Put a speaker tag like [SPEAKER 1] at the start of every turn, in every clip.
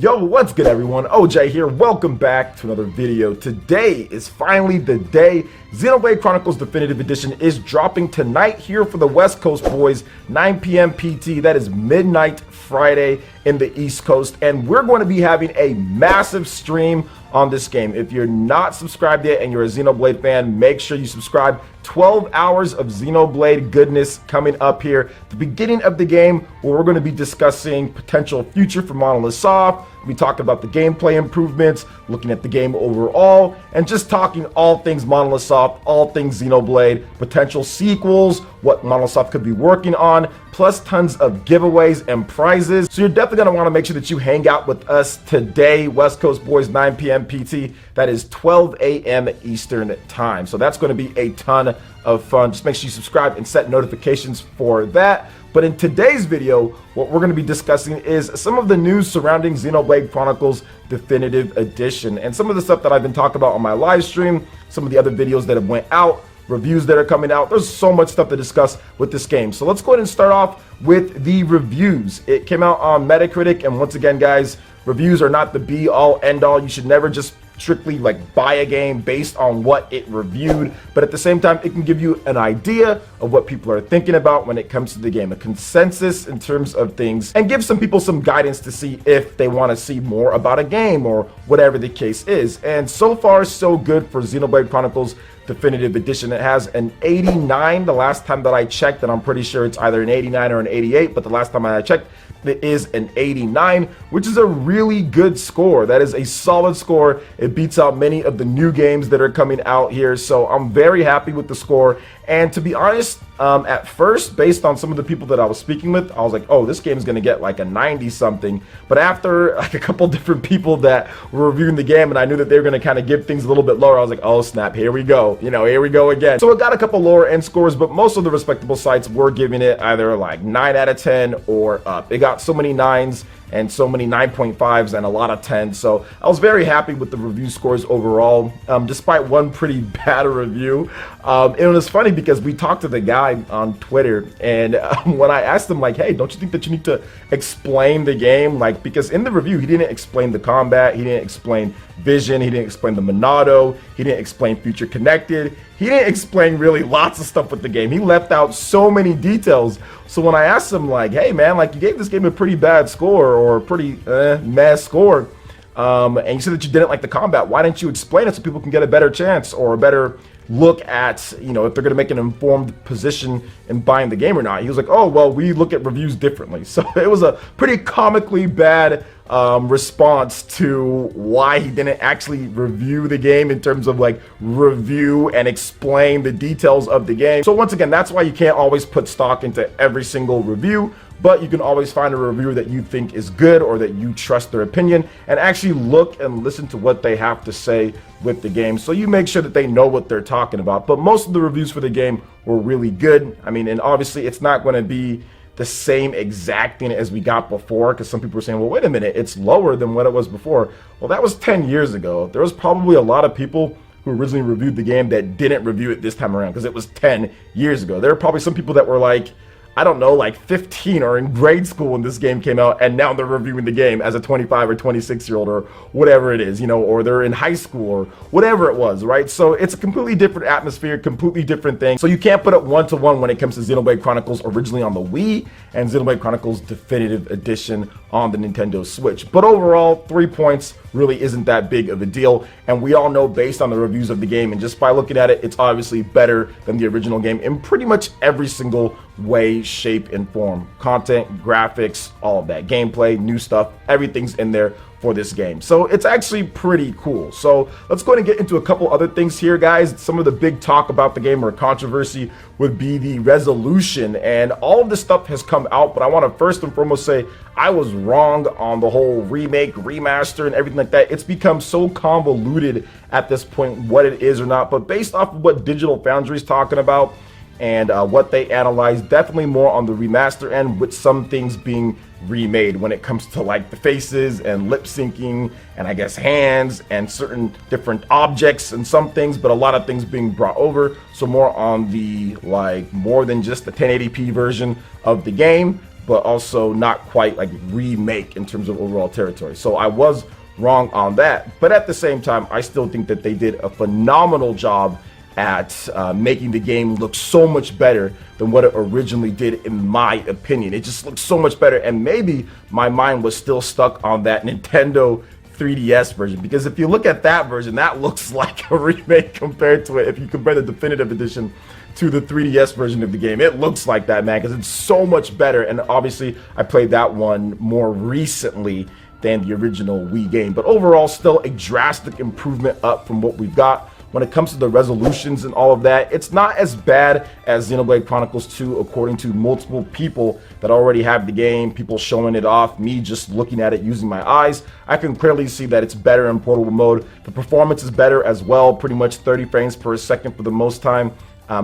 [SPEAKER 1] Yo, what's good everyone? OJ here. Welcome back to another video. Today is finally the day. Xenoblade Chronicles Definitive Edition is dropping tonight here for the West Coast boys, 9 p.m. PT. That is midnight Friday in the East Coast. And we're going to be having a massive stream on this game. If you're not subscribed yet and you're a Xenoblade fan, make sure you subscribe. 12 hours of Xenoblade goodness coming up here. The beginning of the game where we're going to be discussing potential future for Monolith Soft. We talked about the gameplay improvements, looking at the game overall, and just talking all things Monolith Soft, all things Xenoblade, potential sequels, what Monolith Soft could be working on, plus tons of giveaways and prizes. So you're definitely going to want to make sure that you hang out with us today, West Coast boys, 9 p.m. PT. That is 12 a.m. Eastern time. So that's going to be a ton of fun. Just make sure you subscribe and set notifications for that. But in today's video, what we're going to be discussing is some of the news surrounding Xenoblade Chronicles Definitive Edition and some of the stuff that I've been talking about on my live stream, some of the other videos that have went out, reviews that are coming out. There's so much stuff to discuss with this game. So let's go ahead and start off with the reviews. It came out on Metacritic, and once again, guys, reviews are not the be all end all. You should never just strictly like buy a game based on what it reviewed, but at the same time it can give you an idea of what people are thinking about when it comes to the game, a consensus in terms of things, and give some people some guidance to see if they want to see more about a game or whatever the case is. And so far so good for Xenoblade Chronicles Definitive Edition. It has an 89 the last time that I checked, and I'm pretty sure it's either an 89 or an 88, but the last time I checked it is an 89, which is a really good score. That is a solid score. It beats out many of the new games that are coming out here, so I'm very happy with the score. And to be honest, at first, based on some of the people that I was speaking with, I was like, oh, this game is going to get like a 90 something. But after like a couple different people that were reviewing the game, and I knew that they were going to kind of give things a little bit lower, I was like, oh snap, here we go. You know, here we go again. So it got a couple lower end scores, but most of the respectable sites were giving it either like 9 out of 10 or up. It got so many 9s and so many 9.5s and a lot of 10s. So I was very happy with the review scores overall, despite one pretty bad review. It was funny because we talked to the guy on Twitter, and when I asked him like, hey, don't you think that you need to explain the game? Like, because in the review he didn't explain the combat, he didn't explain vision, he didn't explain the Monado, he didn't explain future connected, he didn't explain really lots of stuff with the game. He left out so many details. So when I asked him like, hey man, like you gave this game a pretty bad score or a pretty meh score, and you said that you didn't like the combat, why didn't you explain it so people can get a better chance or a better look at, you know, if they're going to make an informed position in buying the game or not? He was like, oh, well, we look at reviews differently. So it was a pretty comically bad response to why he didn't actually review the game in terms of like review and explain the details of the game. So once again, that's why you can't always put stock into every single review, but you can always find a reviewer that you think is good or that you trust their opinion and actually look and listen to what they have to say with the game, so you make sure that they know what they're talking about. But most of the reviews for the game were really good. I mean, and obviously it's not going to be the same exact thing as we got before, because some people were saying, well, wait a minute, it's lower than what it was before. Well, that was 10 years ago. There was probably a lot of people who originally reviewed the game that didn't review it this time around because it was 10 years ago. There were probably some people that were like, I don't know, like 15 or in grade school when this game came out, and now they're reviewing the game as a 25 or 26-year-old or whatever it is, you know, or they're in high school or whatever it was, right? So it's a completely different atmosphere, completely different thing. So you can't put it one-to-one when it comes to Xenoblade Chronicles originally on the Wii and Xenoblade Chronicles Definitive Edition on the Nintendo Switch. But overall, 3 points really isn't that big of a deal, and we all know based on the reviews of the game and just by looking at it, it's obviously better than the original game in pretty much every single way, shape, and form. Content, graphics, all of that, gameplay, new stuff, everything's in there for this game. So it's actually pretty cool. So let's go ahead and get into a couple other things here, guys. Some of the big talk about the game or controversy would be the resolution, and all of this stuff has come out, but I want to first and foremost say I was wrong on the whole remake, remaster, and everything like that. It's become so convoluted at this point what it is or not, but based off of what Digital Foundry is talking about and what they analyzed, definitely more on the remaster end, with some things being remade when it comes to like the faces and lip syncing and I guess hands and certain different objects and some things, but a lot of things being brought over. So more on the like more than just the 1080p version of the game, but also not quite like remake in terms of overall territory. So I was wrong on that. But at the same time, I still think that they did a phenomenal job at making the game look so much better than what it originally did, in my opinion. It just looks so much better, and maybe my mind was still stuck on that Nintendo 3DS version, because if you look at that version, that looks like a remake compared to it. If you compare the Definitive Edition to the 3DS version of the game, it looks like that, man, because it's so much better. And obviously I played that one more recently than the original Wii game, but overall still a drastic improvement up from what we've got. When it comes to the resolutions and all of that, it's not as bad as Xenoblade Chronicles 2, according to multiple people that already have the game, people showing it off, me just looking at it using my eyes. I can clearly see that it's better in portable mode. The performance is better as well, pretty much 30 frames per second for the most time.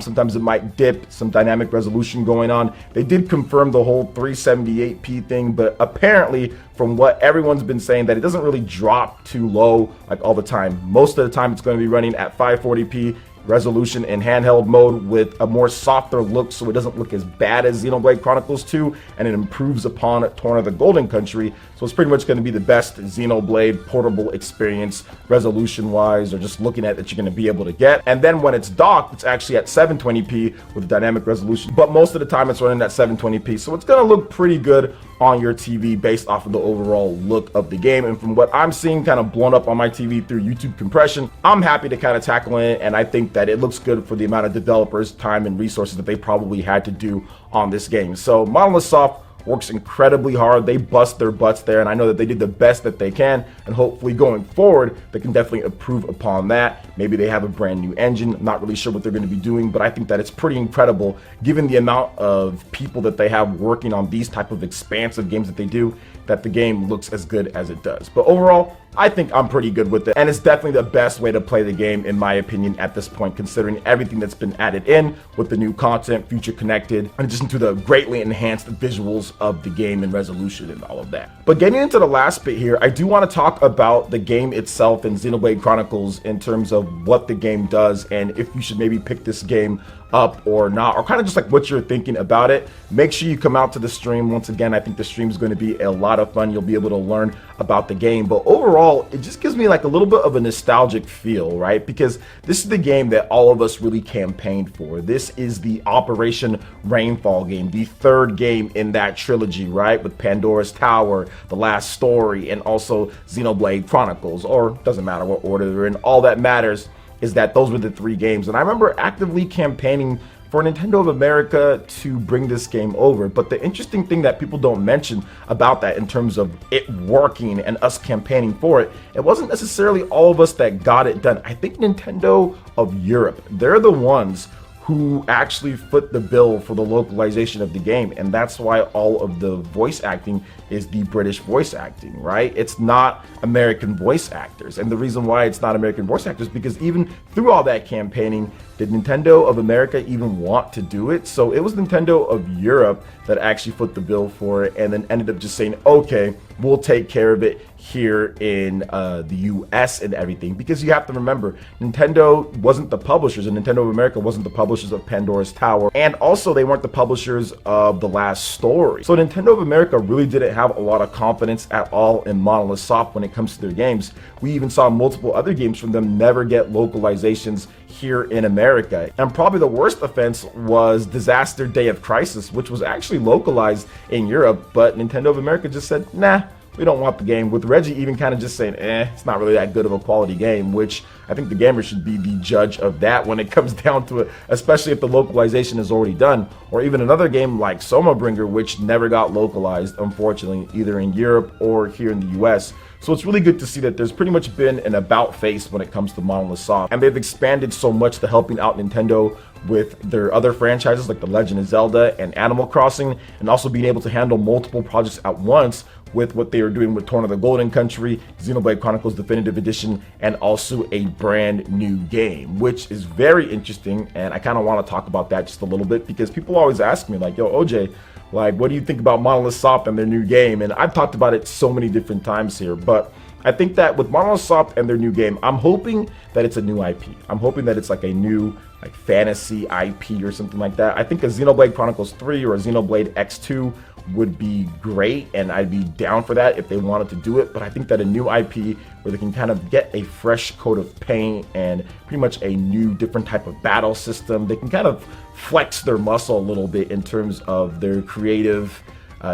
[SPEAKER 1] Sometimes it might dip, some dynamic resolution going on. They did confirm the whole 378p thing, but apparently from what everyone's been saying, that it doesn't really drop too low like all the time. Most of the time it's going to be running at 540p resolution in handheld mode with a more softer look, so it doesn't look as bad as Xenoblade Chronicles 2, and it improves upon Torn of the Golden Country. So it's pretty much going to be the best Xenoblade portable experience resolution wise, or just looking at that you're going to be able to get. And then when it's docked, it's actually at 720p with dynamic resolution, but most of the time it's running at 720p, so it's going to look pretty good on your TV based off of the overall look of the game. And from what I'm seeing kind of blown up on my TV through YouTube compression, I'm happy to kind of tackle it, and I think that it looks good for the amount of developers, time, and resources that they probably had to do on this game. So Monolith Soft works incredibly hard. They bust their butts there, and I know that they did the best that they can, and hopefully going forward they can definitely improve upon that. Maybe they have a brand new engine. I'm not really sure what they're going to be doing, but I think that it's pretty incredible given the amount of people that they have working on these type of expansive games that they do, that the game looks as good as it does. But overall, I think I'm pretty good with it, and it's definitely the best way to play the game in my opinion at this point, considering everything that's been added in with the new content, future connected, in addition to the greatly enhanced visuals of the game and resolution and all of that. But getting into the last bit here, I do want to talk about the game itself and Xenoblade Chronicles in terms of what the game does, and if you should maybe pick this game up or not, or kind of just like what you're thinking about it. Make sure you come out to the stream. Once again, I think the stream is going to be a lot of fun. You'll be able to learn about the game, but overall it just gives me like a little bit of a nostalgic feel, right? Because this is the game that all of us really campaigned for. This is the Operation Rainfall game, the third game in that trilogy, right? With Pandora's Tower, The Last Story, and also Xenoblade Chronicles, or doesn't matter what order they're in. All that matters is that those were the three games, and I remember actively campaigning for Nintendo of America to bring this game over. But the interesting thing that people don't mention about that in terms of it working and us campaigning for it, it wasn't necessarily all of us that got it done. I think Nintendo of Europe, they're the ones who actually foot the bill for the localization of the game, and that's why all of the voice acting is the British voice acting, right? It's not American voice actors, and the reason why it's not American voice actors because even through all that campaigning, did Nintendo of America even want to do it? So it was Nintendo of Europe that actually foot the bill for it, and then ended up just saying, okay, we'll take care of it here in the US and everything. Because you have to remember, Nintendo wasn't the publishers, and Nintendo of America wasn't the publishers of Pandora's Tower, and also they weren't the publishers of The Last Story. So Nintendo of America really didn't have a lot of confidence at all in Monolith Soft when it comes to their games. We even saw multiple other games from them never get localizations here in America. And probably the worst offense was Disaster Day of Crisis, which was actually localized in Europe, but Nintendo of America just said, nah, we don't want the game, with Reggie even kind of just saying, it's not really that good of a quality game, which I think the gamer should be the judge of that when it comes down to it, especially if the localization is already done. Or even another game like Somabringer, which never got localized, unfortunately, either in Europe or here in the US. So it's really good to see that there's pretty much been an about face when it comes to Monolith Soft, and they've expanded so much to helping out Nintendo with their other franchises like The Legend of Zelda and Animal Crossing, and also being able to handle multiple projects at once with what they were doing with Torn of the Golden Country, Xenoblade Chronicles Definitive Edition, and also a brand new game, which is very interesting. And I kind of want to talk about that just a little bit because people always ask me like, yo, OJ, like, what do you think about Monolith Soft and their new game? And I've talked about it so many different times here, but I think that with Monolith Soft and their new game, I'm hoping that it's a new IP. I'm hoping that it's like a new like fantasy IP or something like that. I think a Xenoblade Chronicles 3 or a Xenoblade X2 would be great, and I'd be down for that if they wanted to do it. But I think that a new IP where they can kind of get a fresh coat of paint and pretty much a new different type of battle system, they can kind of flex their muscle a little bit in terms of their creative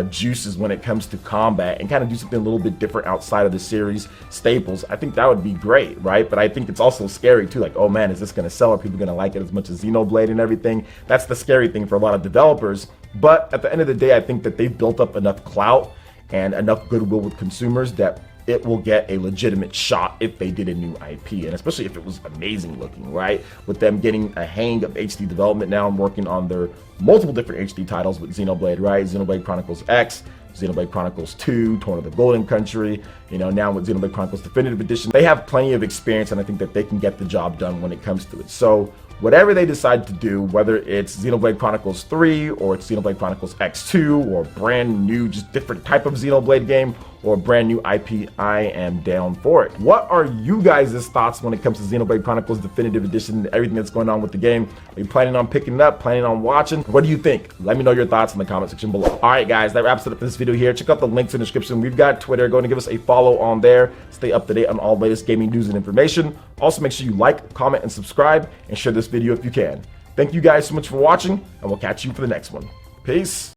[SPEAKER 1] juices when it comes to combat, and kind of do something a little bit different outside of the series staples. I think that would be great, right? But I think it's also scary too, like, oh man, is this going to sell? Are people going to like it as much as Xenoblade and everything? That's the scary thing for a lot of developers. But at the end of the day, I think that they've built up enough clout and enough goodwill with consumers that it will get a legitimate shot if they did a new IP, and especially if it was amazing looking, right? With them getting a hang of HD development now and working on their multiple different HD titles with Xenoblade, right? Xenoblade Chronicles X, Xenoblade Chronicles 2, Torn of the Golden Country, you know, now with Xenoblade Chronicles Definitive Edition. They have plenty of experience, and I think that they can get the job done when it comes to it. So whatever they decide to do, whether it's Xenoblade Chronicles 3 or it's Xenoblade Chronicles X2 or brand new, just different type of Xenoblade game or a brand new IP, I am down for it. What are you guys' thoughts when it comes to Xenoblade Chronicles Definitive Edition, everything that's going on with the game? Are you planning on picking it up, planning on watching? What do you think? Let me know your thoughts in the comment section below. All right, guys, that wraps it up for this video here. Check out the links in the description. We've got Twitter. Go and give us a follow on there. Stay up to date on all the latest gaming news and information. Also, make sure you like, comment, and subscribe, and share this video if you can. Thank you guys so much for watching, and we'll catch you for the next one. Peace.